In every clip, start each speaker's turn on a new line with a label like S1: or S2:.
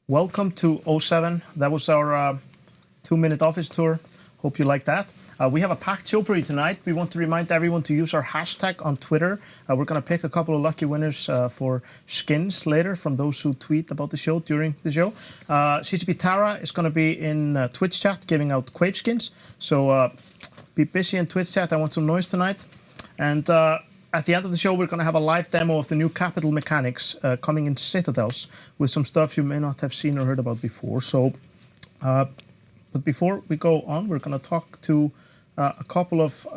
S1: Welcome to 07. That was our 2-minute office tour. Hope you like that. We have a packed show for you tonight. We want to remind everyone to use our hashtag on Twitter. We're going to pick a couple of lucky winners for skins later from those who tweet about the show during the show. CCP Tara is going to be in Twitch chat giving out Quave skins. So be busy in Twitch chat. I want some noise tonight. And at the end of the show, we're going to have a live demo of the new capital mechanics coming in Citadels with some stuff you may not have seen or heard about before. So, but before we go on, we're going to talk to a couple of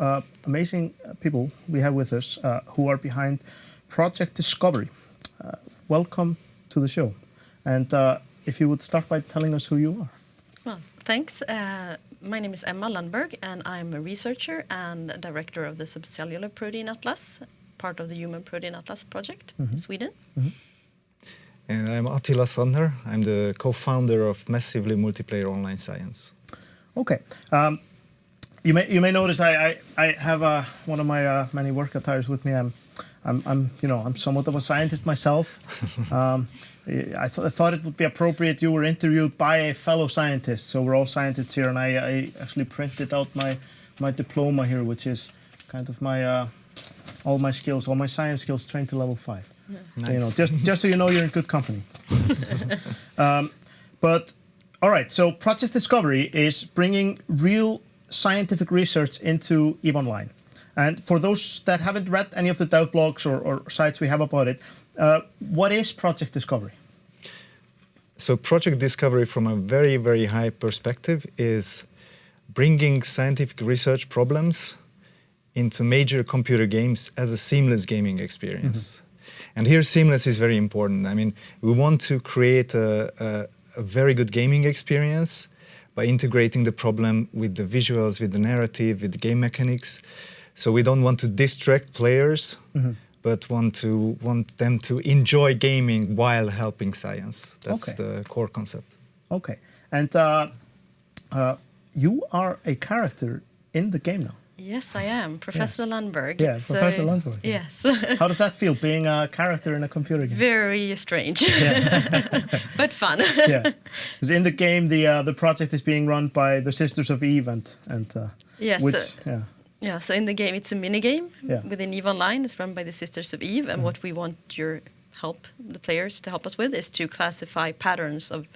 S1: amazing people we have with us who are behind Project Discovery. Welcome to the show. And if you would start by telling us who you are.
S2: Well, thanks. My name is Emma Lundberg, and I'm a researcher and director of the Subcellular Protein Atlas, part of the Human Protein Atlas project in Sweden.
S3: And I'm Attila Szantner. I'm the co-founder of Massively Multiplayer Online Science.
S1: Okay. You may notice I have one of my many work attires with me. I'm somewhat of a scientist myself. I thought it would be appropriate you were interviewed by a fellow scientist. So we're all scientists here, and I actually printed out my diploma here, which is kind of my all my skills, all my science skills trained to level 5. Yeah. Nice. So, just so you know, you're in good company. But all right, so Project Discovery is bringing real scientific research into EVE Online. And for those that haven't read any of the dev blogs or sites we have about it, what is Project Discovery?
S3: So project discovery from a very, very high perspective is bringing scientific research problems into major computer games as a seamless gaming experience. And here seamless is very important. I mean, we want to create a very good gaming experience by integrating the problem with the visuals, with the narrative, with the game mechanics. So we don't want to distract players, but want them to enjoy gaming while helping science. That's the core concept.
S1: Okay. And you are a character in the game now.
S2: Yes, I am. Professor Lundberg.
S1: Yeah, Professor Lundberg.
S2: Yes.
S1: How does that feel, being a character in a computer game?
S2: Very strange, but fun.
S1: Yeah. Because in the game, the project is being run by the Sisters of Eve and
S2: yes.
S1: which,
S2: Yeah, so in the game, it's a mini game
S1: Yeah.
S2: within EVE Online. It's run by the Sisters of Eve, and what we want the players to help us with, is to classify patterns of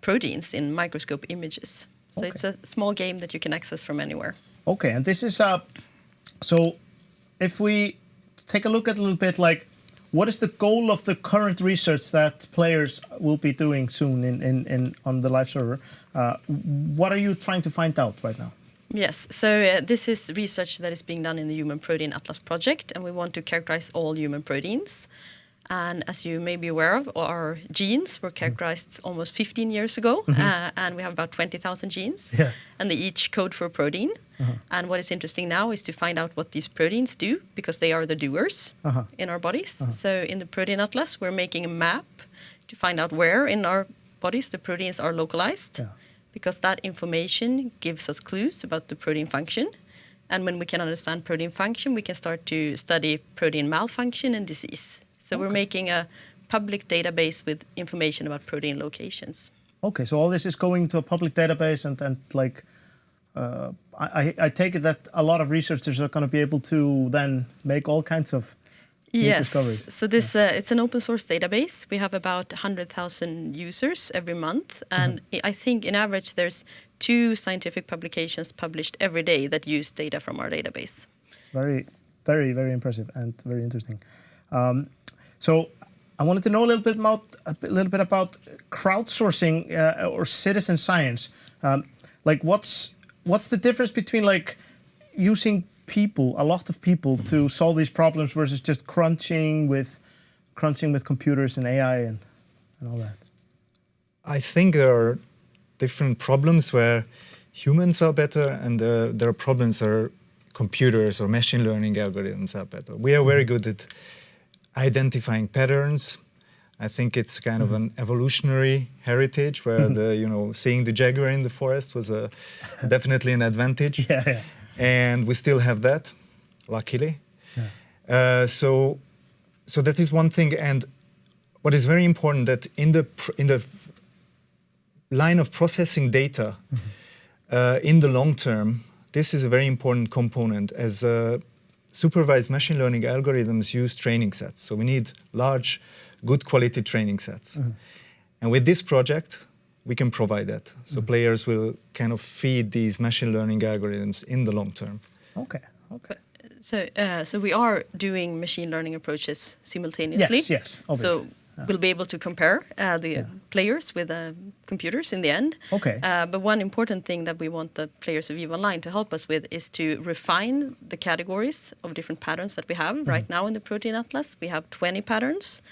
S2: proteins in microscope images. So it's a small game that you can access from anywhere.
S1: Okay, and this is so if we take a look at a little bit, like, what is the goal of the current research that players will be doing soon on the live server? What are you trying to find out right now?
S2: Yes, so this is research that is being done in the Human Protein Atlas project, and we want to characterize all human proteins. And as you may be aware of, our genes were characterized almost 15 years ago, and we have about 20,000 genes, and they each code for a protein. And what is interesting now is to find out what these proteins do, because they are the doers in our bodies. So in the Protein Atlas, we're making a map to find out where in our bodies the proteins are localized, because that information gives us clues about the protein function. And when we can understand protein function, we can start to study protein malfunction and disease. So we're making a public database with information about protein locations. Okay,
S1: so all this is going to a public database, and like, I take it that a lot of researchers are going to be able to then make all kinds of new discoveries.
S2: So this it's an open source database. We have about 100,000 users every month, and I think in average there's 2 scientific publications published every day that use data from our database.
S1: It's very, very, very impressive and very interesting. So I wanted to know a little bit about crowdsourcing or citizen science. Like, what's the difference between, like, using a lot of people to solve these problems versus just crunching with computers and AI and all that?
S3: I think there are different problems where humans are better, and there are problems where computers or machine learning algorithms are better. We are very good at identifying patterns. I think it's kind of an evolutionary heritage where seeing the jaguar in the forest was definitely an advantage. And we still have that, luckily. So that is one thing. And what is very important, that in the line of processing data, in the long term, this is a very important component, as supervised machine learning algorithms use training sets. So we need large, good quality training sets. And with this project, we can provide that. So players will kind of feed these machine learning algorithms in the long term.
S1: Okay.
S2: So we are doing machine learning approaches simultaneously.
S1: Yes, obviously.
S2: So we'll be able to compare the players with computers in the end.
S1: Okay.
S2: But one important thing that we want the players of EVE Online to help us with is to refine the categories of different patterns that we have. Right now in the Protein Atlas, we have 20 patterns,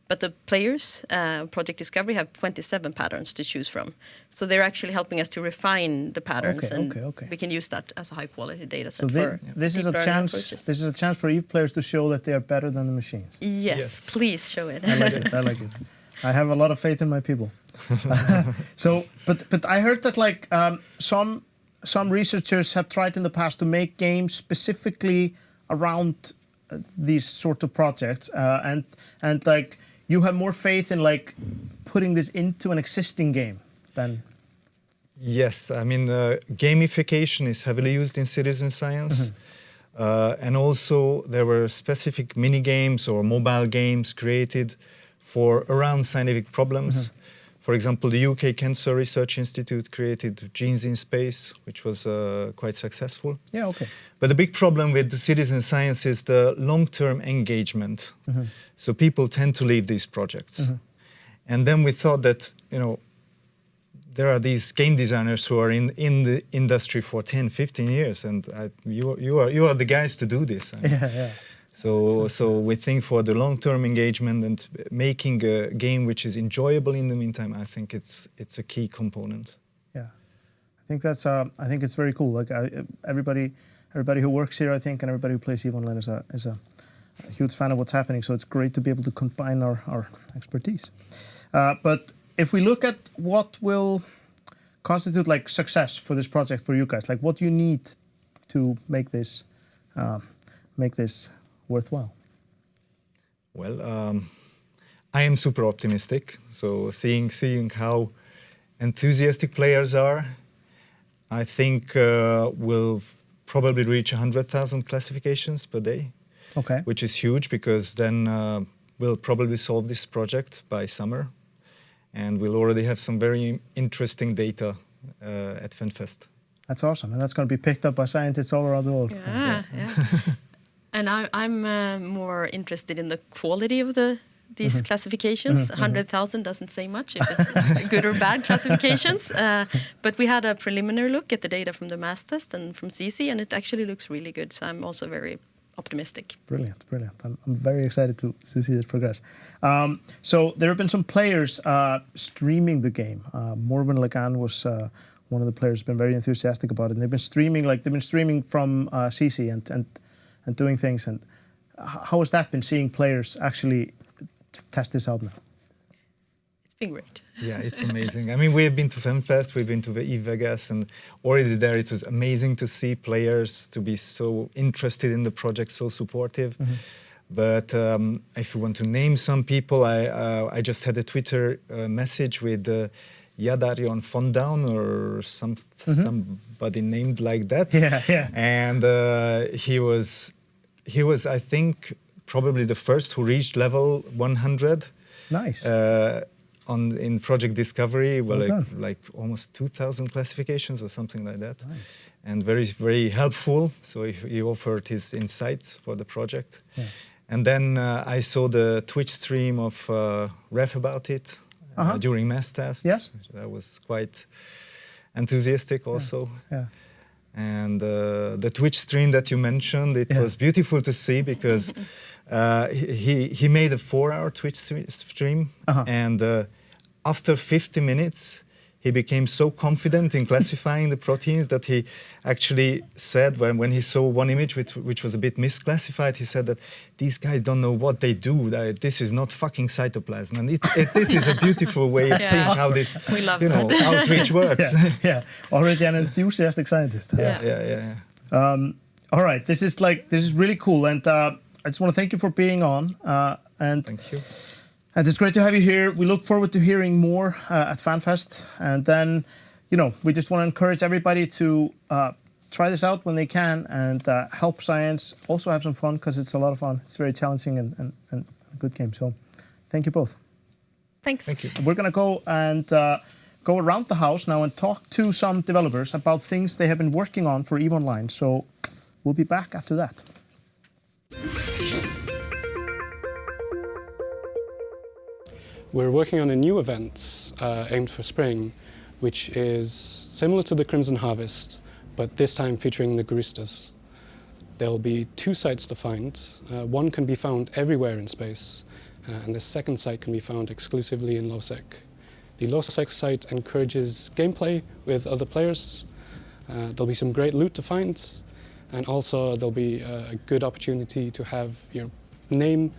S2: but the players, Project Discovery, have 27 patterns to choose from. So they're actually helping us to refine the patterns, and we can use that as a high-quality data set.
S1: So this is a chance. This is a chance for EVE players to show that they are better than the machines.
S2: Yes. Please show it.
S1: I like it. I like it. I have a lot of faith in my people. But I heard that, like, some researchers have tried in the past to make games specifically around these sort of projects, and like, you have more faith in, like, putting this into an existing game than...
S3: Yes, I mean, gamification is heavily used in citizen science. And also there were specific mini games or mobile games created for around scientific problems. For example, the UK Cancer Research Institute created Genes in Space, which was quite successful.
S1: Yeah, okay.
S3: But the big problem with the citizen science is the long-term engagement. So people tend to leave these projects. And then we thought that there are these game designers who are in the industry for 10, 15 years, and you are the guys to do this.
S1: Yeah.
S3: So we think for the long-term engagement and making a game which is enjoyable in the meantime, I think it's a key component.
S1: Yeah, I think it's very cool. Like everybody who works here, I think, and everybody who plays EVE Online is a huge fan of what's happening. So it's great to be able to combine our expertise. But if we look at what will constitute like success for this project for you guys, like what do you need to make this worthwhile?
S3: Well, I am super optimistic. So seeing how enthusiastic players are, I think we'll probably reach 100,000 classifications per day.
S1: Okay.
S3: Which is huge, because then we'll probably solve this project by summer, and we'll already have some very interesting data at FanFest.
S1: That's awesome, and that's going to be picked up by scientists all around the world.
S2: Yeah. And I'm more interested in the quality of these classifications. 100,000 doesn't say much if it's good or bad classifications. But we had a preliminary look at the data from the mass test and from CC, and it actually looks really good. So I'm also very optimistic.
S1: Brilliant. I'm very excited to see this progress. So there have been some players streaming the game. Morven Lagan was one of the players who's been very enthusiastic about it. And they've been streaming from CC and doing things. And how has that been, seeing players actually test this out now?
S2: It's been great.
S3: Yeah, it's amazing. I mean, we have been to FanFest, we've been to the EVE Vegas, and already there it was amazing to see players to be so interested in the project, so supportive. But if you want to name some people, I just had a Twitter message with Jadarion Fondown or somebody named like that.
S1: Yeah.
S3: And he was, I think, probably the first who reached level 100.
S1: Nice.
S3: In Project Discovery,
S1: Well
S3: like almost 2,000 classifications or something like that.
S1: Nice.
S3: And very, very helpful. So he offered his insights for the project.
S1: Yeah.
S3: And then I saw the Twitch stream of Ref about it during mass test.
S1: Yes.
S3: That was quite enthusiastic also.
S1: Yeah.
S3: And the Twitch stream that you mentioned, it was beautiful to see, because he made a 4-hour Twitch stream, and after 50 minutes, he became so confident in classifying the proteins that he actually said, when he saw one image which was a bit misclassified, he said that these guys don't know what they do. This is not fucking cytoplasm, and it is a beautiful way of seeing how this outreach works.
S1: Yeah. Already an enthusiastic scientist.
S3: Yeah.
S1: All right, this is really cool, and I just want to thank you for being on. And
S3: thank you.
S1: And it's great to have you here. We look forward to hearing more at FanFest. And then, we just want to encourage everybody to try this out when they can and help science. Also have some fun, because it's a lot of fun. It's very challenging and a good game. So thank you both.
S2: Thanks.
S3: Thank you.
S1: We're going to go and go around the house now and talk to some developers about things they have been working on for EVE Online. So we'll be back after that.
S4: We're working on a new event aimed for spring, which is similar to the Crimson Harvest, but this time featuring the Guristas. There'll be 2 sites to find. One can be found everywhere in space, and the second site can be found exclusively in LowSec. The LowSec site encourages gameplay with other players. There'll be some great loot to find, and also there'll be a good opportunity to have your name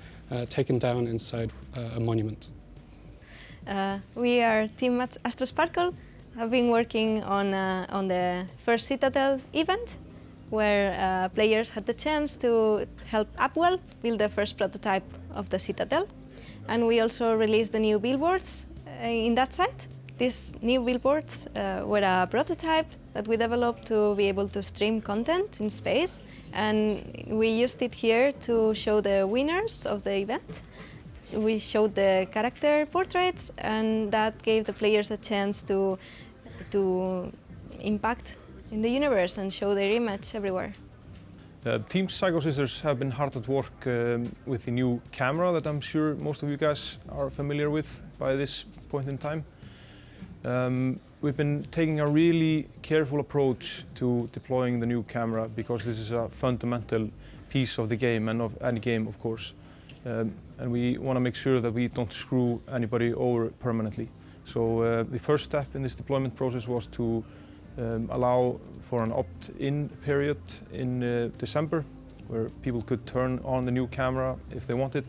S4: taken down inside a monument.
S5: We are Team Astrosparkle. I've been working on the first Citadel event, where players had the chance to help Upwell build the first prototype of the Citadel. And we also released the new billboards in that site. These new billboards were a prototype that we developed to be able to stream content in space. And we used it here to show the winners of the event. So we showed the character portraits, and that gave the players a chance to impact in the universe and show their image everywhere.
S6: Team Psycho Sisters have been hard at work with the new camera that I'm sure most of you guys are familiar with by this point in time. We've been taking a really careful approach to deploying the new camera because this is a fundamental piece of the game and of any game, of course. And we want to make sure that we don't screw anybody over permanently. So the first step in this deployment process was to allow for an opt-in period in December, where people could turn on the new camera if they wanted.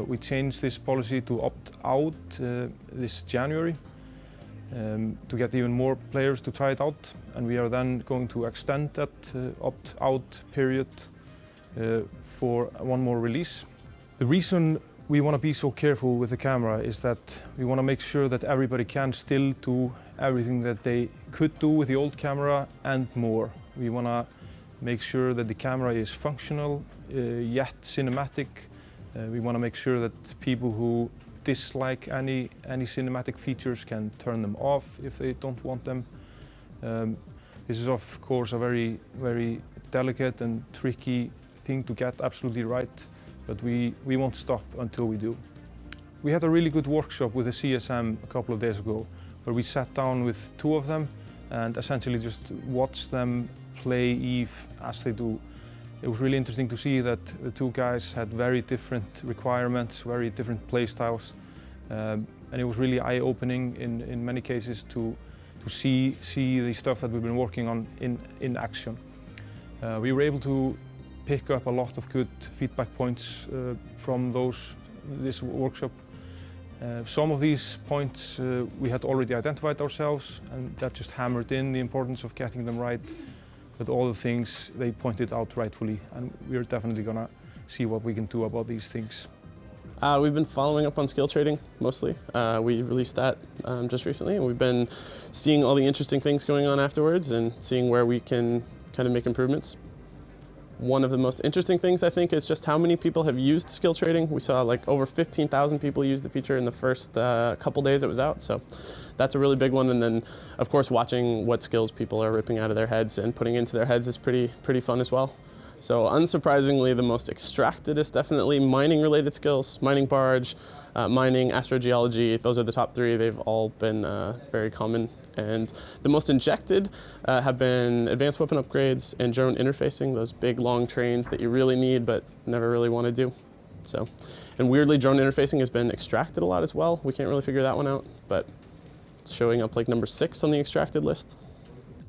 S6: We changed this policy to opt-out this January to get even more players to try it out, and we are then going to extend that opt-out period for one more release. The reason we want to be so careful with the camera is that we want to make sure that everybody can still do everything that they could do with the old camera and more. We want to make sure that the camera is functional yet cinematic. We want to make sure that people who dislike any cinematic features can turn them off if they don't want them. This is of course a very, very delicate and tricky thing to get absolutely right, but we won't stop until we do. We had a really good workshop with the CSM a couple of days ago, where we sat down with two of them and essentially just watched them play EVE as they do. It was really interesting to see that the two guys had very different requirements, very different play styles, and it was really eye-opening in many cases to see the stuff that we've been working on in action. We were able to pick up a lot of good feedback points from this workshop. Some of these points we had already identified ourselves, and that just hammered in the importance of getting them right. But all the things they pointed out rightfully, and we're definitely gonna see what we can do about these things.
S7: We've been following up on skill trading mostly. We released that just recently, and we've been seeing all the interesting things going on afterwards and seeing where we can kind of make improvements. One of the most interesting things, I think, is just how many people have used skill trading. We saw like over 15,000 people use the feature in the first couple days it was out, so that's a really big one. And then, of course, watching what skills people are ripping out of their heads and putting into their heads is pretty fun as well. So unsurprisingly, the most extracted is definitely mining-related skills. Mining barge, mining, astrogeology, those are the top three. They've all been very common. And the most injected have been advanced weapon upgrades and drone interfacing, those big long trains that you really need but never really want to do. So, and weirdly, drone interfacing has been extracted a lot as well. We can't really figure that one out, but it's showing up like number 6 on the extracted list.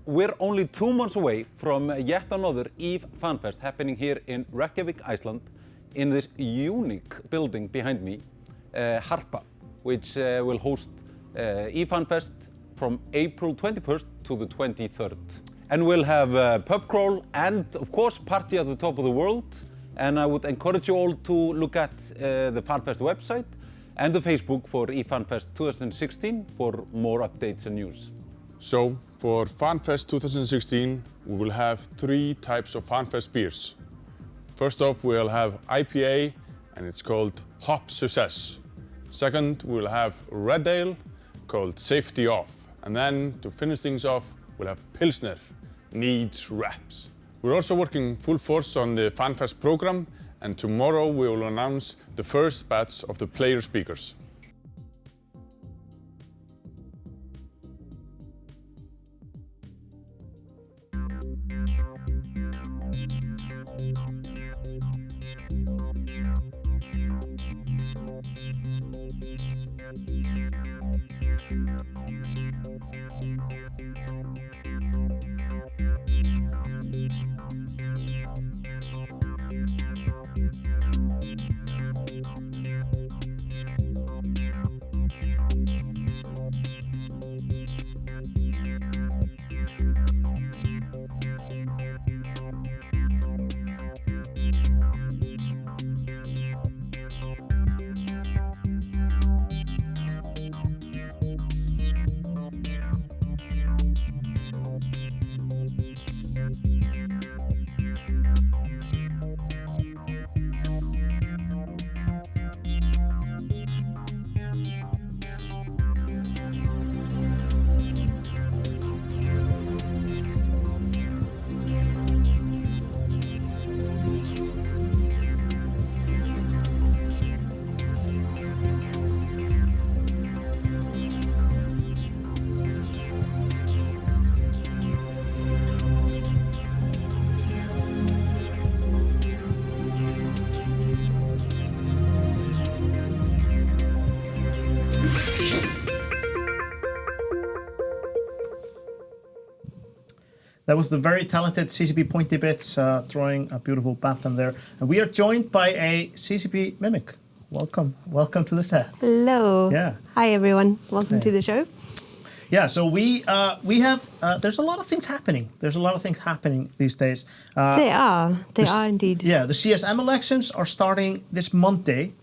S8: We're only 2 months away from yet another EVE FanFest happening here in Reykjavik, Iceland, in this unique building behind me, Harpa, which will host EVE FanFest from April 21st to the 23rd. And we'll have pub crawl and, of course, party at the top of the world. And I would encourage you all to look at the FanFest website and the Facebook for EVE FanFest 2016 for more updates and news.
S9: So, for FanFest 2016, we will have 3 types of FanFest beers. First off, we'll have IPA, and it's called Hop Success. Second, we'll have Red Ale, called Safety Off. And then, to finish things off, we'll have Pilsner, Needs Reps. We're also working full force on the FanFest program, and tomorrow we will announce the first batch of the player speakers.
S1: That was the very talented CCP Pointybits throwing a beautiful Bantam there. And we are joined by a CCP mimic. Welcome to the set.
S10: Hello.
S1: Yeah.
S10: Hi everyone. Welcome to the show.
S1: Yeah, so we have, there's a lot of things happening. There's a lot of things happening these days.
S10: They are indeed.
S1: Yeah, the CSM elections are starting this Monday.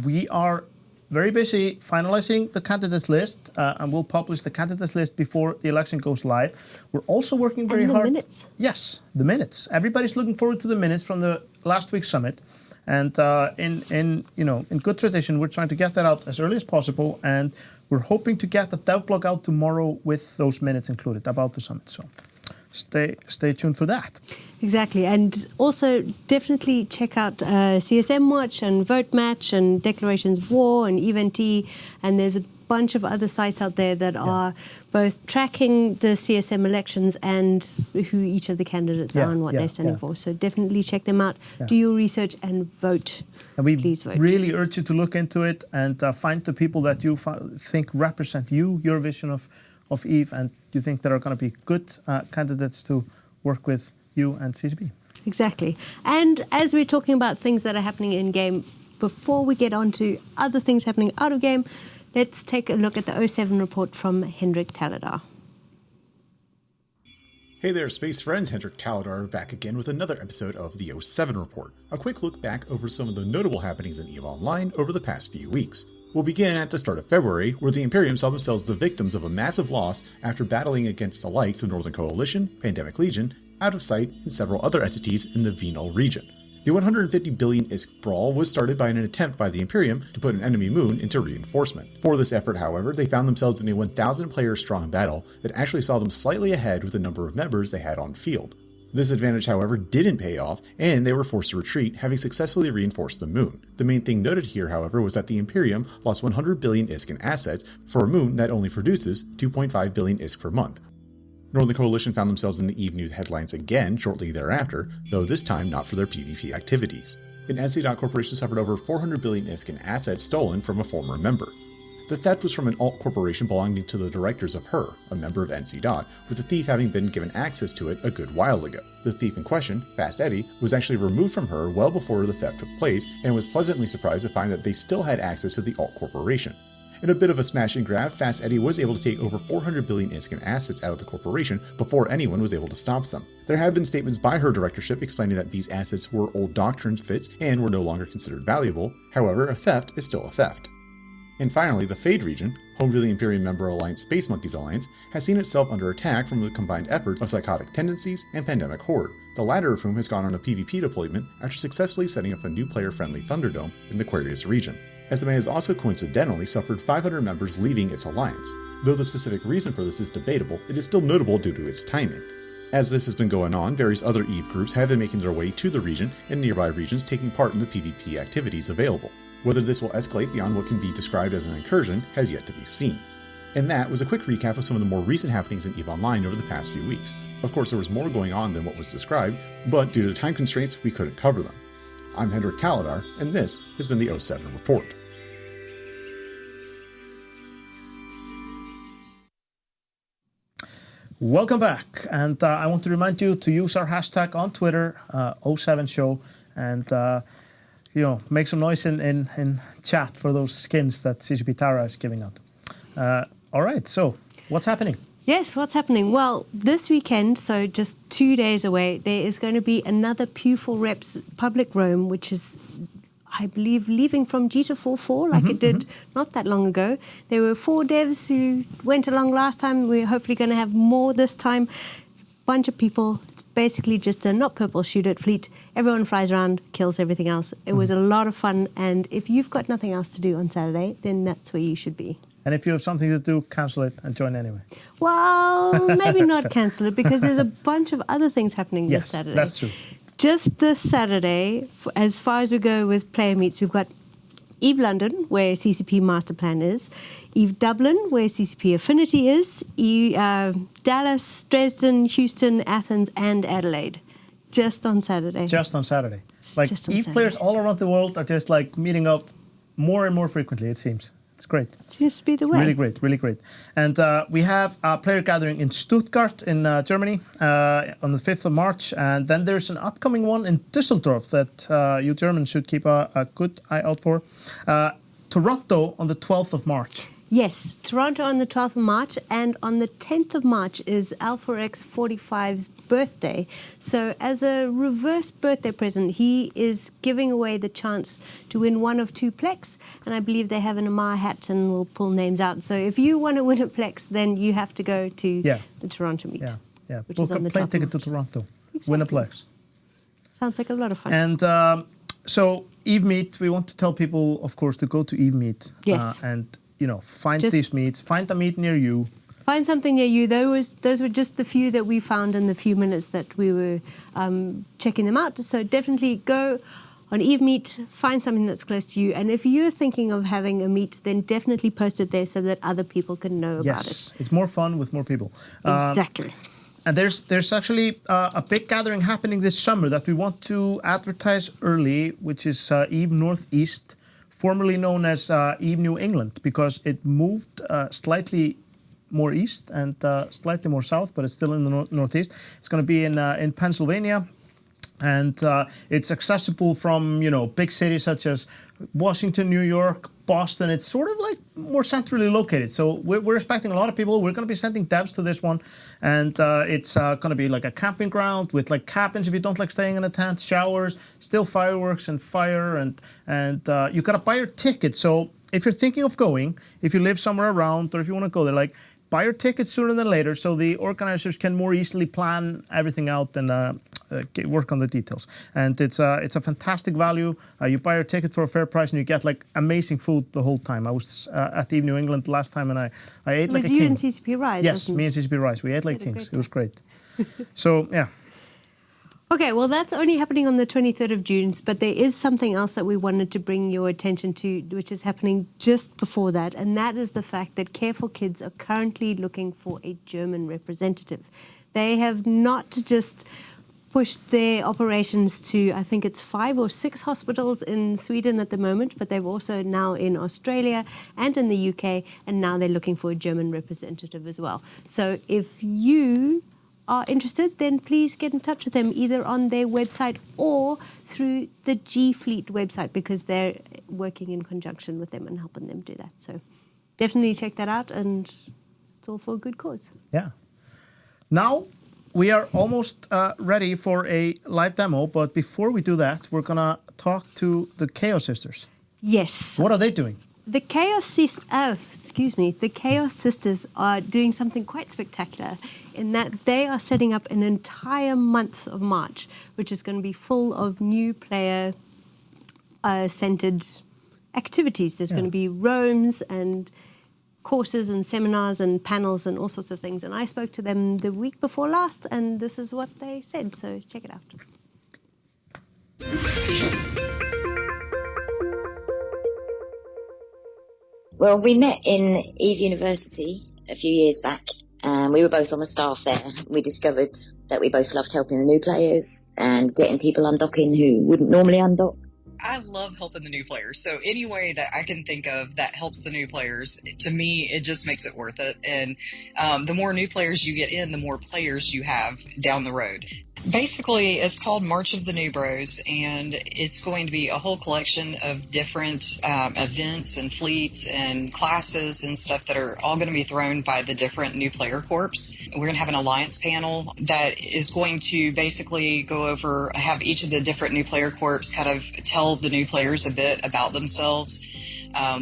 S1: We are very busy finalizing the candidates list, and we'll publish the candidates list before the election goes live. We're also working very hard.
S10: And the minutes.
S1: Yes, the minutes. Everybody's looking forward to the minutes from the last week's summit. And in good tradition, we're trying to get that out as early as possible, and we're hoping to get the dev blog out tomorrow with those minutes included about the summit. So stay tuned for that.
S10: Exactly, and also definitely check out CSM Watch and Vote Match and Declarations of War and Event-T, and there's a bunch of other sites out there that are both tracking the CSM elections and who each of the candidates are and what they're standing for. So definitely check them out, do your research and vote.
S1: And we
S10: Please vote.
S1: really urge you to look into it and find the people that you think represent you, your vision of EVE, and you think that are going to be good candidates to work with you and CCP.
S10: Exactly. And as we're talking about things that are happening in-game, before we get on to other things happening out of game, let's take a look at the 07 report from Hendrick Talladar.
S11: Hey there, space friends. Hendrick Talladar back again with another episode of the 07 report. A quick look back over some of the notable happenings in EVE Online over the past few weeks. We'll begin at the start of February, where the Imperium saw themselves the victims of a massive loss after battling against the likes of Northern Coalition, Pandemic Legion, Out of Sight, and several other entities in the Venal region. The 150 billion ISK brawl was started by an attempt by the Imperium to put an enemy moon into reinforcement. For this effort, however, they found themselves in a 1,000 player strong battle that actually saw them slightly ahead with the number of members they had on field. This advantage, however, didn't pay off, and they were forced to retreat, having successfully reinforced the moon. The main thing noted here, however, was that the Imperium lost 100 billion ISK in assets for a moon that only produces 2.5 billion ISK per month. Northern Coalition found themselves in the EVE News headlines again shortly thereafter, though this time not for their PvP activities. An NC. Corporation suffered over 400 billion ISK in assets stolen from a former member. The theft was from an alt corporation belonging to the directors of Her, a member of NC. With the thief having been given access to it a good while ago. The thief in question, Fast Eddie, was actually removed from Her well before the theft took place, and was pleasantly surprised to find that they still had access to the alt corporation. In a bit of a smash and grab, Fast Eddie was able to take over 400 billion ISK in assets out of the corporation before anyone was able to stop them. There have been statements by her directorship explaining that these assets were old doctrine fits and were no longer considered valuable. However, a theft is still a theft. And finally, the Fade region, home to the Imperium member alliance Space Monkeys Alliance, has seen itself under attack from the combined effort of Psychotic Tendencies and Pandemic Horde, the latter of whom has gone on a PvP deployment after successfully setting up a new player-friendly Thunderdome in the Aquarius region. SMA has also coincidentally suffered 500 members leaving its alliance. Though the specific reason for this is debatable, it is still notable due to its timing. As this has been going on, various other EVE groups have been making their way to the region and nearby regions taking part in the PvP activities available. Whether this will escalate beyond what can be described as an incursion has yet to be seen. And that was a quick recap of some of the more recent happenings in EVE Online over the past few weeks. Of course, there was more going on than what was described, but due to time constraints, we couldn't cover them. I'm Hendrick Talladar, and this has been the 07 Report.
S1: Welcome back, and I want to remind you to use our hashtag on Twitter, 07show, and make some noise in chat for those skins that CCP Tara is giving out. All right, so what's happening?
S10: Yes, what's happening? Well, this weekend, so just 2 days away, there is going to be another Pew for Reps public roam, which is, I believe, leaving from G to 4.4 like it did not that long ago. There were 4 devs who went along last time. We're hopefully going to have more this time. Bunch of people. It's basically just a not purple shoot at fleet. Everyone flies around, kills everything else. It was a lot of fun, and if you've got nothing else to do on Saturday, then that's where you should be.
S1: And if you have something to do, cancel it and join anyway.
S10: Well, maybe not cancel it, because there's a bunch of other things happening this Saturday.
S1: Yes, that's true.
S10: Just this Saturday, as far as we go with player meets, we've got EVE London, where CCP Master Plan is, EVE Dublin, where CCP Affinity is, Dallas, Dresden, Houston, Athens, and Adelaide. Just on Saturday.
S1: Just on Saturday. Like,
S10: just on
S1: EVE
S10: Saturday.
S1: players all around the world are just like meeting up more and more frequently, it seems. It's great.
S10: Seems to be the way.
S1: Really great, really great. And we have a player gathering in Stuttgart in Germany on the 5th of March. And then there's an upcoming one in Düsseldorf that you Germans should keep a good eye out for. Toronto on the 12th of March.
S10: Yes, Toronto on the 12th of March, and on the 10th of March is Alpha X 45's birthday. So as a reverse birthday present, he is giving away the chance to win one of 2 Plex, and I believe they have an Amar hat and we'll pull names out. So if you want to win a Plex, then you have to go to the Toronto meet.
S1: Yeah.
S10: Which
S1: Book
S10: is on
S1: a
S10: the
S1: plane
S10: 12th
S1: ticket
S10: of
S1: to
S10: March.
S1: Toronto.
S10: Exactly.
S1: Win a Plex.
S10: Sounds like a lot of fun.
S1: And so Eve Meet, we want to tell people, of course, to go to Eve Meet.
S10: Yes.
S1: And find these meets, find a meet near you.
S10: Find something near you. Those were just the few that we found in the few minutes that we were checking them out. So definitely go on Eve Meet, find something that's close to you. And if you're thinking of having a meet, then definitely post it there so that other people can know about it.
S1: Yes, it's more fun with more people.
S10: Exactly.
S1: And there's actually a big gathering happening this summer that we want to advertise early, which is Eve Northeast, formerly known as Eve New England, because it moved slightly more east and slightly more south, but it's still in the northeast. It's going to be in Pennsylvania, and it's accessible from big cities such as Washington, New York, Boston. It's sort of like more centrally located. So we're expecting a lot of people. We're going to be sending devs to this one, and it's going to be like a camping ground with like cabins if you don't like staying in a tent, showers, still fireworks and fire, and you got to buy your ticket. So if you're thinking of going, if you live somewhere around, or if you want to go there, like buy your ticket sooner than later, so the organizers can more easily plan everything out and work on the details. And it's a fantastic value. You buy your ticket for a fair price and you get like amazing food the whole time. I was at Eve New England last time and I ate like a king.
S10: Was you and CCP Rise?
S1: Yes, me and CCP Rise. We ate like kings. It was great. So yeah.
S10: Okay, well, that's only happening on the 23rd of June, but there is something else that we wanted to bring your attention to, which is happening just before that, and that is the fact that Care for Kids are currently looking for a German representative. They have not just pushed their operations to, I think it's 5 or 6 hospitals in Sweden at the moment, but they've also now in Australia and in the UK, and now they're looking for a German representative as well. So if you are interested, then please get in touch with them either on their website or through the G Fleet website, because they're working in conjunction with them and helping them do that. So definitely check that out, and it's all for a good cause.
S1: Yeah. Now we are almost ready for a live demo, but before we do that, we're gonna talk to the Chaos Sisters.
S10: Yes.
S1: What are they doing?
S10: The Chaos Sisters are doing something quite spectacular in that they are setting up an entire month of March, which is going to be full of new player-centered activities. There's going to be roams and courses and seminars and panels and all sorts of things. And I spoke to them the week before last, and this is what they said. So check it out.
S12: Well, we met in Eve University a few years back, and we were both on the staff there. We discovered that we both loved helping the new players and getting people undocking who wouldn't normally undock.
S13: I love helping the new players. So any way that I can think of that helps the new players, to me, it just makes it worth it. And the more new players you get in, the more players you have down the road. Basically, it's called March of the Newbros, and it's going to be a whole collection of different events and fleets and classes and stuff that are all going to be thrown by the different new player corps. We're going to have an alliance panel that is going to basically go over, have each of the different new player corps kind of tell the new players a bit about themselves,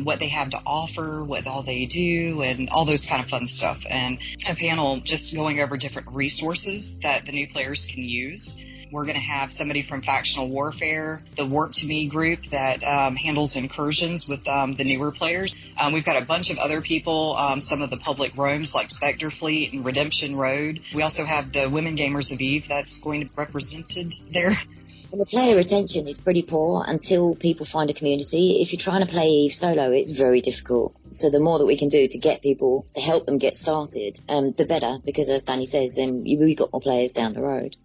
S13: what they have to offer, what all they do, and all those kind of fun stuff. And a panel just going over different resources that the new players can use. We're going to have somebody from Factional Warfare, the Warp to Me group that handles incursions with the newer players. We've got a bunch of other people, some of the public roams like Spectre Fleet and Redemption Road. We also have the Women Gamers of Eve that's going to be represented there.
S12: And the player retention is pretty poor until people find a community. If you're trying to play Eve solo, it's very difficult. So the more that we can do to get people, to help them get started, the better, because as Danny says, then we've got more players down the road.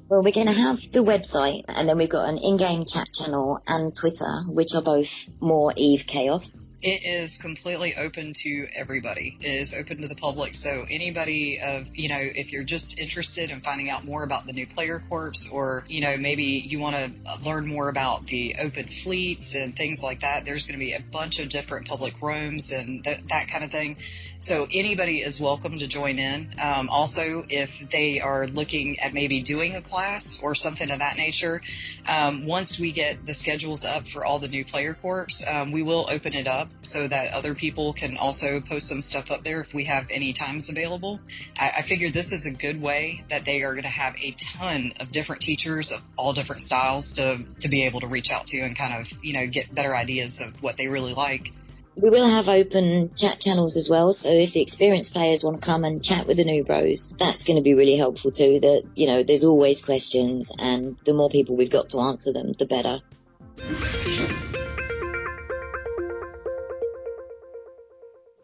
S12: Well, we're going to have the website, and then we've got an in-game chat channel and Twitter, which are both more Eve Chaos.
S13: It is completely open to everybody. It is open to the public. So anybody if you're just interested in finding out more about the new player corps, or, maybe you want to learn more about the open fleets and things like that, there's going to be a bunch of different public roams and that kind of thing. So anybody is welcome to join in. Also, if they are looking at maybe doing a class or something of that nature, once we get the schedules up for all the new player corps, we will open it up so that other people can also post some stuff up there if we have any times available. I figured this is a good way that they are going to have a ton of different teachers of all different styles to be able to reach out to and kind of, get better ideas of what they really like.
S12: We will have open chat channels as well, so if the experienced players want to come and chat with the Newbros, that's going to be really helpful too. That, there's always questions, and the more people we've got to answer them, the better.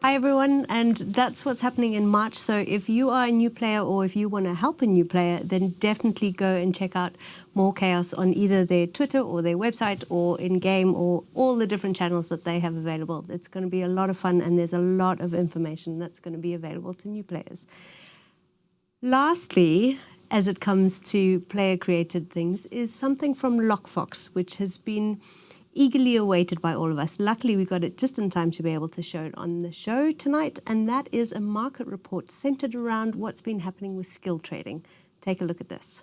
S10: Hi everyone, and that's what's happening in March. So if you are a new player or if you want to help a new player, then definitely go and check out More Chaos on either their Twitter or their website or in-game or all the different channels that they have available. It's going to be a lot of fun, and there's a lot of information that's going to be available to new players. Lastly, as it comes to player-created things, is something from Locke Fox, which has been eagerly awaited by all of us. Luckily, we got it just in time to be able to show it on the show tonight, and that is a market report centered around what's been happening with skill trading. Take a look at this.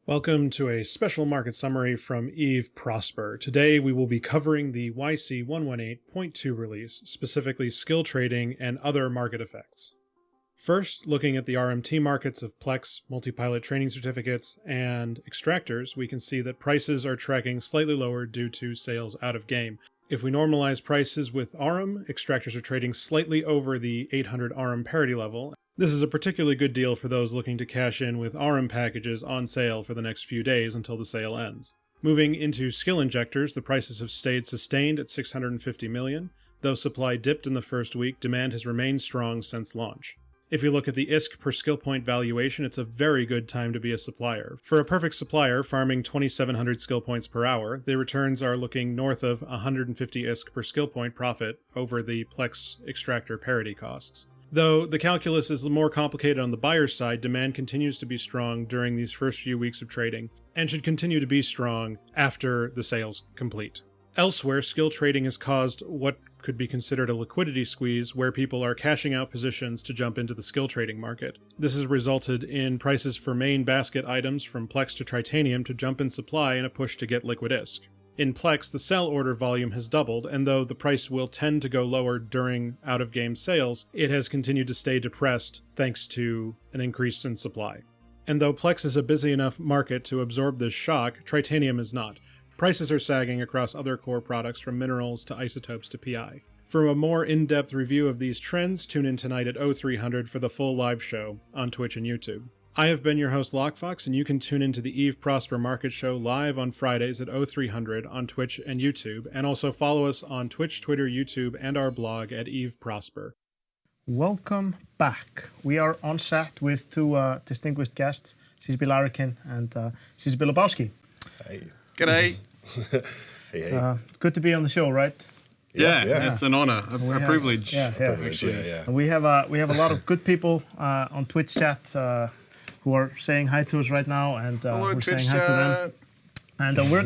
S14: Welcome to a special market summary from Eve Prosper. Today we will be covering the YC 118.2 release, specifically skill trading and other market effects. First, looking at the RMT markets of Plex, multi-pilot training certificates, and extractors, we can see that prices are tracking slightly lower due to sales out of game. If we normalize prices with ARM, extractors are trading slightly over the 800 ARM parity level. This is a particularly good deal for those looking to cash in with ARM packages on sale for the next few days until the sale ends. Moving into skill injectors, the prices have stayed sustained at 650 million. Though supply dipped in the first week, demand has remained strong since launch. If you look at the ISK per skill point valuation, it's a very good time to be a supplier. For a perfect supplier farming 2,700 skill points per hour, the returns are looking north of 150 ISK per skill point profit over the Plex extractor parity costs. Though the calculus is more complicated on the buyer's side, demand continues to be strong during these first few weeks of trading, and should continue to be strong after the sales complete. Elsewhere, skill trading has caused what could be considered a liquidity squeeze, where people are cashing out positions to jump into the skill trading market. This has resulted in prices for main basket items from Plex to Tritanium to jump in supply in a push to get liquid ISK. In Plex, the sell order volume has doubled, and though the price will tend to go lower during out-of-game sales, it has continued to stay depressed thanks to an increase in supply. And though Plex is a busy enough market to absorb this shock, Tritanium is not. Prices are sagging across other core products from minerals to isotopes to PI. For a more in-depth review of these trends, tune in tonight at 0300 for the full live show on Twitch and YouTube. I have been your host, Locke Fox, and you can tune into the Eve Prosper Market Show live on Fridays at 0300 on Twitch and YouTube, and also follow us on Twitch, Twitter, YouTube, and our blog at Eve Prosper.
S1: Welcome back. We are on set with two distinguished guests, CCP Larrikin and CCP Lebowski.
S15: Hey.
S16: G'day.
S15: Hey.
S1: Good to be on the show, right?
S16: Yeah. It's an honor, a privilege.
S1: Yeah. And we have a lot of good people on Twitch chat who are saying hi to us right now, and we're saying hi to them. And we're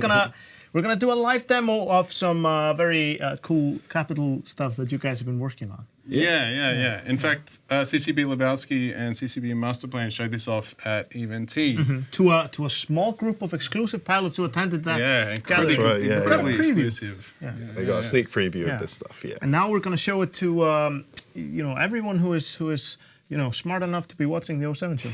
S1: gonna do a live demo of some very cool capital stuff that you guys have been working on.
S16: Yeah. In fact, CCP Lebowski and CCP Masterplan showed this off at EVNT.
S1: Mm-hmm. To a small group of exclusive pilots who attended that.
S16: Yeah, incredibly exclusive.
S15: Yeah. They got a sneak preview of this stuff. Yeah.
S1: And now we're going to show it to everyone who is smart enough to be watching the 07 show.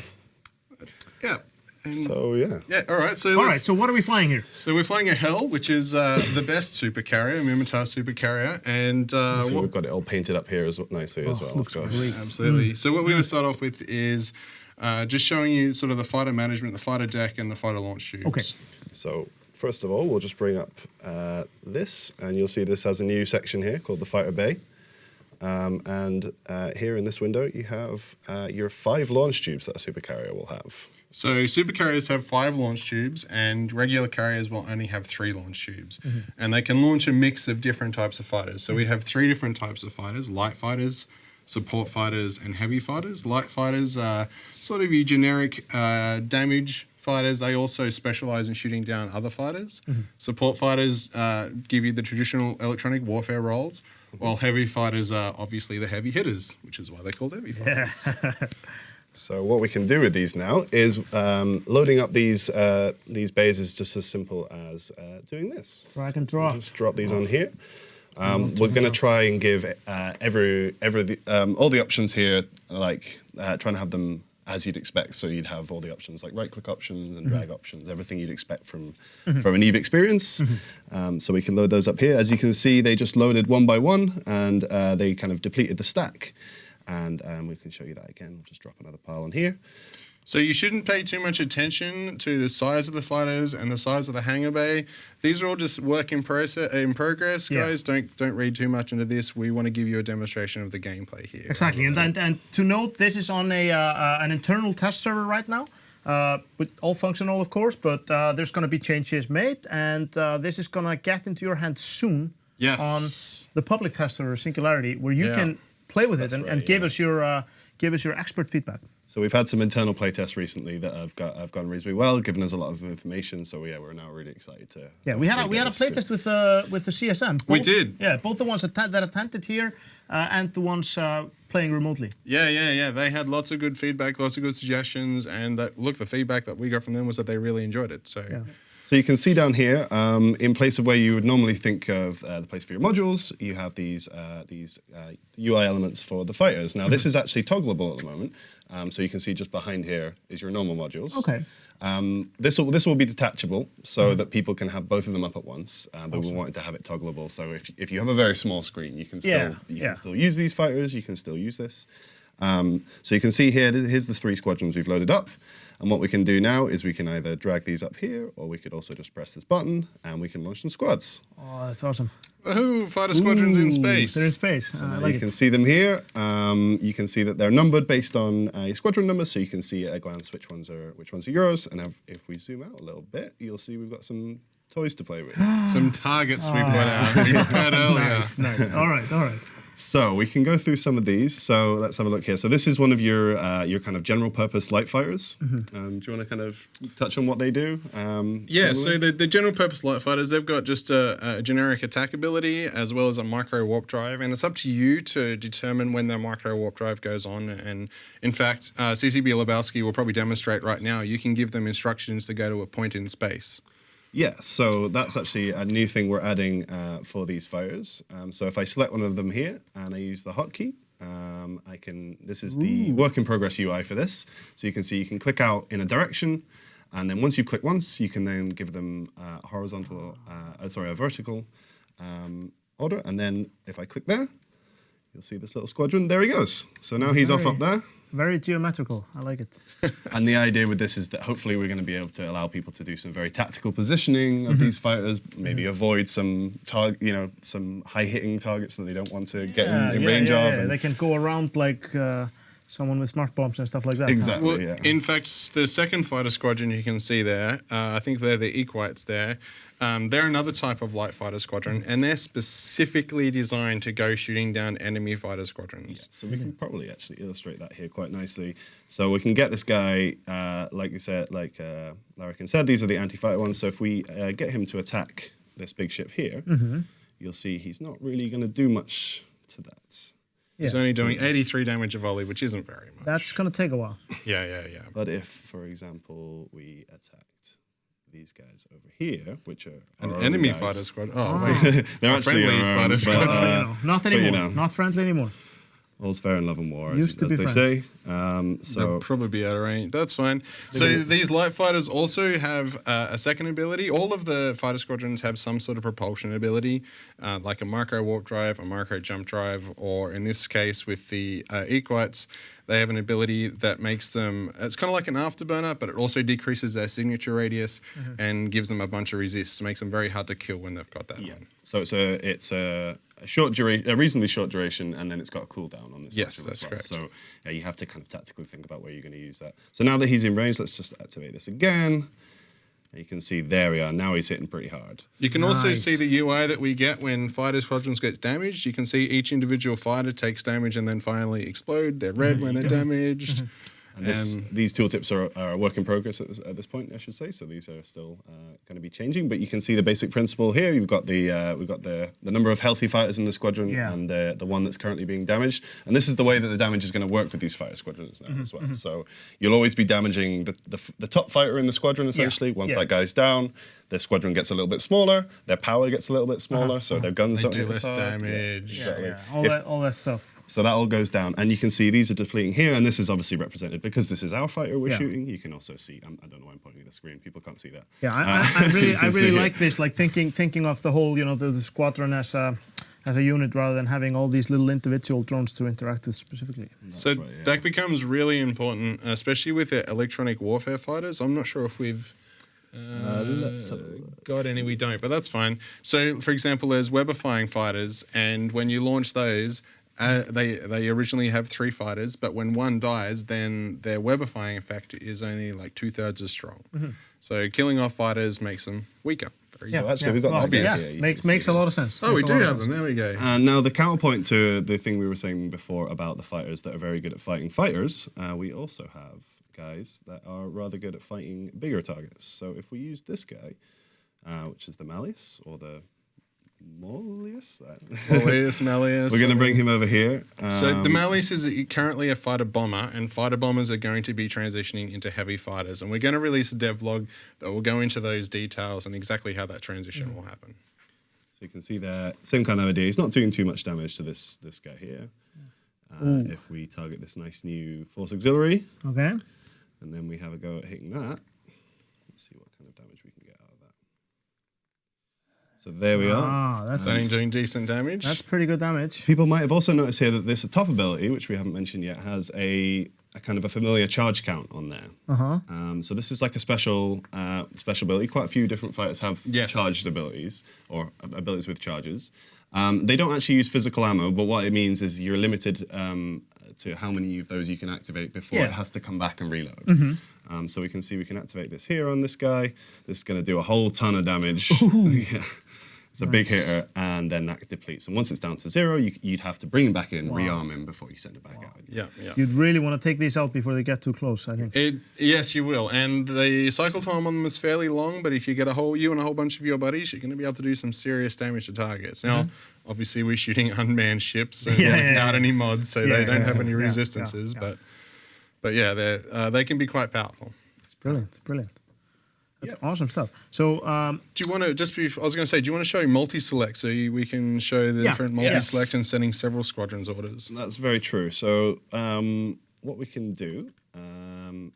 S16: Yeah.
S15: Yeah,
S16: all right.
S1: So what are we flying here?
S16: So we're flying a Hell, which is the best supercarrier, Mimitar supercarrier, and
S15: we've got it all painted up here nicely as well.
S1: Looks great.
S16: Absolutely. So what we're going to start off with is just showing you sort of the fighter management, the fighter deck, and the fighter launch tubes.
S1: Okay.
S15: So first of all, we'll just bring up this, and you'll see this has a new section here called the Fighter Bay. And here in this window, you have your 5 launch tubes that a supercarrier will have.
S16: So supercarriers have 5 launch tubes, and regular carriers will only have 3 launch tubes. And they can launch a mix of different types of fighters. So we have 3 different types of fighters: light fighters, support fighters, and heavy fighters. Light fighters are sort of your generic damage fighters. They also specialize in shooting down other fighters. Support fighters give you the traditional electronic warfare roles, while heavy fighters are obviously the heavy hitters, which is why they're called heavy fighters.
S15: So what we can do with these now is loading up these bays is just as simple as doing this.
S1: Drag and drop.
S15: Just drop these on here. We're going to try and give all the options here, like trying to have them as you'd expect. So you'd have all the options like right-click options and drag options, everything you'd expect from an EVE experience. So we can load those up here. As you can see, they just loaded one by one, and they kind of depleted the stack. And we can show you that again. We'll just drop another pile on here.
S16: So you shouldn't pay too much attention to the size of the fighters and the size of the hangar bay. These are all just work in progress, guys. Don't read too much into this. We want to give you a demonstration of the gameplay here.
S1: Exactly, and to note, this is on an internal test server right now, with all functional, of course. But there's going to be changes made, and this is going to get into your hands soon.
S16: Yes.
S1: On the public test server Singularity, where you can play with it and give us your expert feedback.
S15: So we've had some internal playtests recently that have gone reasonably well, given us a lot of information. So we're now really excited to.
S1: Yeah, we had a playtest with the CSM.
S16: We did.
S1: Yeah, both the ones that attended here and the ones playing remotely.
S16: Yeah. They had lots of good feedback, lots of good suggestions, and the feedback that we got from them was that they really enjoyed it. So.
S1: Yeah.
S15: So you can see down here, in place of where you would normally think of the place for your modules, you have these UI elements for the fighters. Now, this is actually toggleable at the moment. So you can see just behind here is your normal modules.
S1: Okay.
S15: This will be detachable so that people can have both of them up at once. But we wanted to have it toggleable. So if you have a very small screen, you can still use these fighters. You can still use this. So you can see here, here's the 3 squadrons we've loaded up. And what we can do now is we can either drag these up here, or we could also just press this button, and we can launch some squads.
S1: Oh, that's awesome.
S16: Woohoo, Fighter Squadrons in space.
S1: They're in space.
S15: So you can see them here. You can see that they're numbered based on your squadron number, so you can see at a glance which ones are yours. And if we zoom out a little bit, you'll see we've got some toys to play with.
S16: Some targets we put out. We prepared earlier.
S1: Nice. All right.
S15: So we can go through some of these. So let's have a look here. So this is one of your kind of general purpose light fighters. Do you want to kind of touch on what they do?
S16: So the general purpose light fighters, they've got just a generic attack ability as well as a micro warp drive, and it's up to you to determine when the micro warp drive goes on. And in fact, CCP Lebowski will probably demonstrate right now. You can give them instructions to go to a point in space.
S15: Yeah, so that's actually a new thing we're adding for these fighters. So if I select one of them here and I use the hotkey, this is the work in progress UI for this. So you can see you can click out in a direction, and then once you click once, you can then give them a vertical order. And then if I click there, you'll see this little squadron. There he goes. So now he's off up there.
S1: Very geometrical. I like it.
S15: And the idea with this is that hopefully we're going to be able to allow people to do some very tactical positioning of these fighters, maybe avoid some some high-hitting targets that they don't want to get in range of.
S1: And they can go around like someone with smart bombs and stuff like that.
S15: Exactly.
S16: Well, in fact, the second fighter squadron you can see there, I think they're the Equites there. They're another type of light fighter squadron, and they're specifically designed to go shooting down enemy fighter squadrons.
S15: So we can probably actually illustrate that here quite nicely. So we can get this guy, like you said, like Larrikin said, these are the anti-fighter ones. So if we get him to attack this big ship here, you'll see he's not really going to do much to that.
S16: He's only doing 83 damage a volley, which isn't very much.
S1: That's going to take a while.
S16: Yeah.
S15: But if, for example, we attacked these guys over here, which are
S16: an enemy fighter squad. Oh, wait.
S15: They're actually
S16: friendly fighter squad.
S1: Not anymore. Not friendly anymore.
S15: All's fair in love and war,
S1: Used to be
S15: as they
S1: friends.
S15: say.
S16: They'll probably be out of range. That's fine. So these light fighters also have a second ability. All of the fighter squadrons have some sort of propulsion ability, like a micro warp drive, a micro jump drive, or in this case with the Equites, they have an ability that makes them, it's kind of like an afterburner, but it also decreases their signature radius and gives them a bunch of resists, makes them very hard to kill when they've got that on.
S15: So it's a short duration, a reasonably short duration, and then it's got a cooldown on this.
S16: Yes, that's correct.
S15: So yeah, you have to kind of tactically think about where you're going to use that. So now that he's in range, let's just activate this again. You can see there we are. Now he's hitting pretty hard.
S16: You can also see the UI that we get when fighter squadrons get damaged. You can see each individual fighter takes damage and then finally explode. They're red when they're damaged.
S15: And these tooltips are a work in progress at this point, I should say. So these are still going to be changing, but you can see the basic principle here. We've got the number of healthy fighters in the squadron and the one that's currently being damaged. And this is the way that the damage is going to work with these fighter squadrons now as well. So you'll always be damaging the top fighter in the squadron essentially. Once that guy's down, the squadron gets a little bit smaller. Their power gets a little bit smaller, so their guns don't
S16: do
S15: hit
S16: less
S15: as hard.
S16: damage.
S1: All that stuff.
S15: So that all goes down, and you can see these are depleting here, and this is obviously represented because this is our fighter we're shooting. You can also see. I don't know why I'm pointing at the screen. People can't see that.
S1: Yeah, I really like this. Like thinking of the whole, the squadron as a unit rather than having all these little individual drones to interact with specifically.
S16: So that becomes really important, especially with the electronic warfare fighters. I'm not sure if we've got any. We don't, but that's fine. So, for example, there's webifying fighters, and when you launch those, they originally have 3 fighters, but when one dies, then their webifying effect is only like 2/3 as strong. So killing off fighters makes them weaker.
S15: Actually, we've got that here.
S1: Makes a lot of sense.
S16: Oh, we do have them. There we go.
S15: And now the counterpoint to the thing we were saying before about the fighters that are very good at fighting fighters, we also have guys that are rather good at fighting bigger targets. So if we use this guy, which is the Malleus or the Malleus,
S16: Malleus.
S15: We're going to bring him over here.
S16: So the Malleus is currently a fighter bomber, and fighter bombers are going to be transitioning into heavy fighters. And we're going to release a devlog that will go into those details and exactly how that transition will happen.
S15: So you can see there, same kind of idea. He's not doing too much damage to this guy here. If we target this nice new Force Auxiliary, and then we have a go at hitting that, let's see what kind of damage we can get out of that. So there we are.
S16: That's doing decent damage.
S1: That's pretty good damage.
S15: People might have also noticed here that this top ability, which we haven't mentioned yet, has a kind of a familiar charge count on there. So this is like a special ability. Quite a few different fighters have charged abilities or abilities with charges. They don't actually use physical ammo, but what it means is you're limited to how many of those you can activate before it has to come back and reload. So we can see we can activate this here on this guy. This is going to do a whole ton of damage. It's a big hitter, and then that depletes. And once it's down to 0, you'd have to bring him back in, rearm him before you send it back out.
S16: Yeah.
S1: You'd really want to take these out before they get too close, I think.
S16: Yes, you will. And the cycle time on them is fairly long, but if you get you and a whole bunch of your buddies, you're going to be able to do some serious damage to targets. Now, obviously, we're shooting unmanned ships without any mods, so they don't have any resistances. But they can be quite powerful.
S1: It's brilliant. That's awesome stuff. So,
S16: do you want to I was going to say, do you want to show multi-select so we can show the different multi-select and setting several squadrons orders?
S15: That's very true. So, what we can do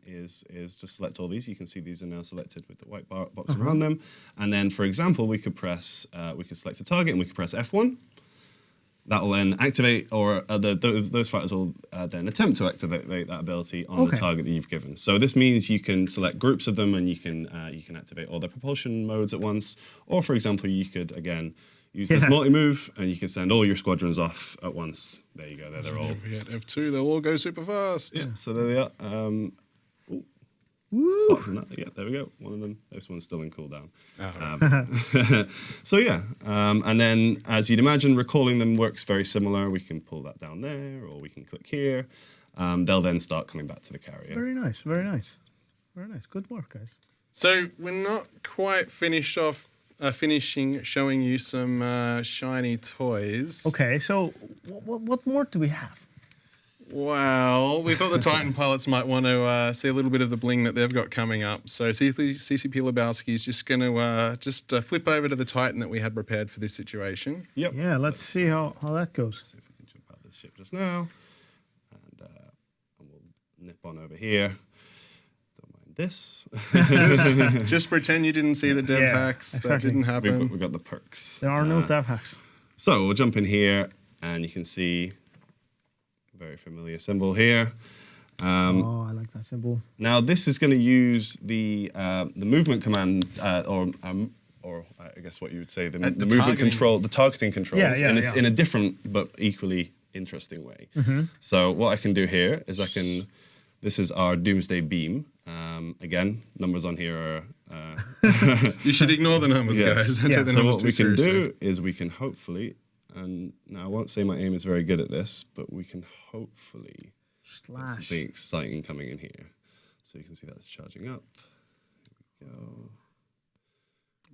S15: is just select all these. You can see these are now selected with the white box around them. And then, for example, we could select a target and we could press F1. That will then activate, or those fighters will then attempt to activate that ability on the target that you've given. So this means you can select groups of them, and you can activate all their propulsion modes at once. Or, for example, you could again use this multi-move, and you can send all your squadrons off at once. There you go. They're all.
S16: If we hit F2, they'll all go super fast.
S15: Yeah. So there they are. There we go. One of them. This one's still in cooldown. And then, as you'd imagine, recalling them works very similar. We can pull that down there, or we can click here. They'll then start coming back to the carrier.
S1: Very nice. Good work, guys.
S16: So we're not quite finishing showing you some shiny toys.
S1: Okay, so what more do we have?
S16: Well, we thought the Titan pilots might want to see a little bit of the bling that they've got coming up. So CCP Lebowski is just going to flip over to the Titan that we had prepared for this situation.
S15: Yep.
S1: Yeah, let's see how that goes.
S15: See if we can jump out of this ship just now. And we'll on over here. Don't mind this.
S16: Just pretend you didn't see the dev hacks.
S1: Exactly.
S16: That didn't happen.
S15: We've got the perks.
S1: There are no dev hacks.
S15: So we'll jump in here, and you can see a very familiar symbol here.
S1: Oh, I like that symbol.
S15: Now this is going to use the movement command, or I guess what you would say the movement
S16: targeting.
S15: control, the targeting controls,
S1: Yeah,
S15: in a different but equally interesting way. So what I can do here is this is our Doomsday beam. Again, numbers on here are.
S16: You should ignore the numbers,
S15: Yes.
S16: guys. Don't take the
S15: So
S16: numbers
S15: what
S16: too
S15: we can
S16: seriously.
S15: do is we can hopefully, and now I won't say my aim is very good at this, but we can hopefully. There's something exciting coming in here. So you can see that's charging up. Here we go.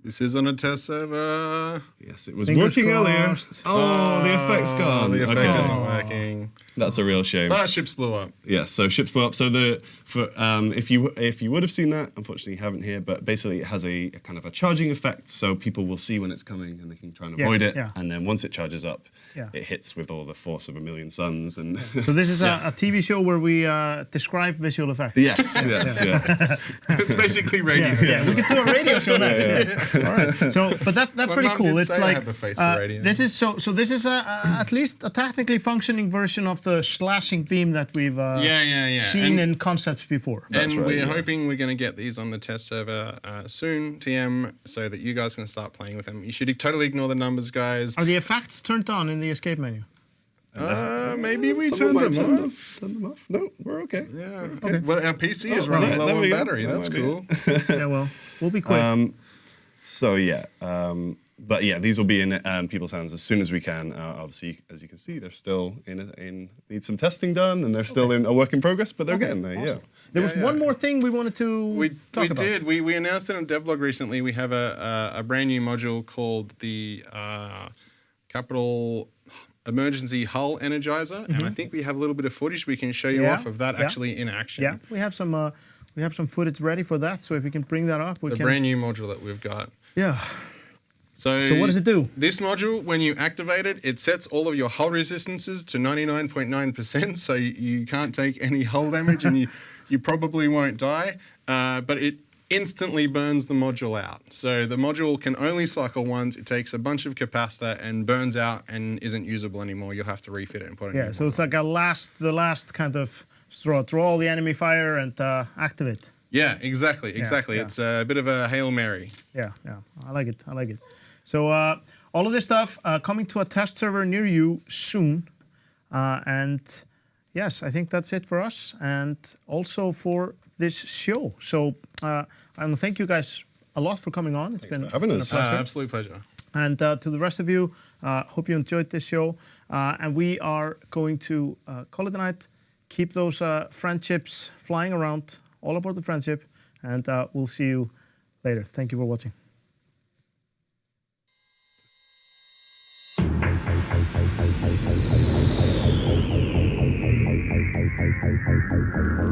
S16: This is on a test server.
S15: Yes, it was
S1: Fingers
S15: working
S1: crossed.
S15: earlier. Oh, the effect's gone.
S16: The effect
S15: Okay.
S16: isn't working.
S15: That's a real shame.
S16: But ships blew up.
S15: Yeah, so ships blew up. So if you would have seen that, unfortunately you haven't here, but basically it has a kind of a charging effect, so people will see when it's coming and they can try and avoid it.
S1: Yeah.
S15: And then once it charges up,
S1: Yeah.
S15: it hits with all the force of a million suns. And
S1: So this is a TV show where we describe visual effects.
S15: yes, yeah.
S16: It's basically radio.
S1: Yeah, we could do a radio show now. All right. So, but that's
S16: My
S1: pretty
S16: mum
S1: cool.
S16: did
S1: It's
S16: say I
S1: like
S16: had the face for radio.
S1: this is so this is at least a technically functioning version of the slashing beam that we've seen in concepts before.
S16: And we're hoping we're going to get these on the test server soon, TM, so that you guys can start playing with them. You should totally ignore the numbers, guys.
S1: Are the effects turned on in the escape menu?
S16: Maybe we
S15: Someone
S16: turned
S15: might
S16: them off.
S15: Turn them off? No, we're okay.
S16: Yeah.
S1: Okay.
S16: Well, our PC is
S15: Oh,
S16: running
S15: there
S16: low
S15: we
S16: on
S15: go.
S16: battery.
S15: That
S16: That's
S15: might be
S16: cool.
S1: Yeah, well, we'll be quick.
S15: So yeah, but yeah, these will be in people's hands as soon as we can. Obviously, as you can see, they're still need some testing done, and they're still in a work in progress, but they're getting there.
S1: Awesome. There was one more thing we wanted to talk about.
S16: We did. We announced it on Devlog recently. We have a brand new module called the Capital Emergency Hull Energizer, and I think we have a little bit of footage we can show you off of that actually in action.
S1: Yeah, we have some footage ready for that. So if we can bring that up, we
S16: The
S1: can.
S16: brand new module that we've got.
S1: Yeah.
S16: So
S1: what does it do?
S16: This module, when you activate it, it sets all of your hull resistances to 99.9%, so you can't take any hull damage, and you probably won't die. But it instantly burns the module out. So the module can only cycle once. It takes a bunch of capacitor and burns out and isn't usable anymore. You'll have to refit it and put it in.
S1: Yeah, so it's like the last kind of straw. Draw all the enemy fire and activate.
S16: Yeah, exactly.
S1: Yeah.
S16: It's a bit of a Hail Mary.
S1: Yeah, I like it. So all of this stuff coming to a test server near you soon. And yes, I think that's it for us and also for this show. So I want to thank you guys a lot for coming on. It's been a pleasure.
S16: Absolute pleasure.
S1: And to the rest of you, hope you enjoyed this show. And we are going to call it a night. Keep those friendships flying around, all aboard the friendship. And we'll see you later. Thank you for watching.
S17: Bye.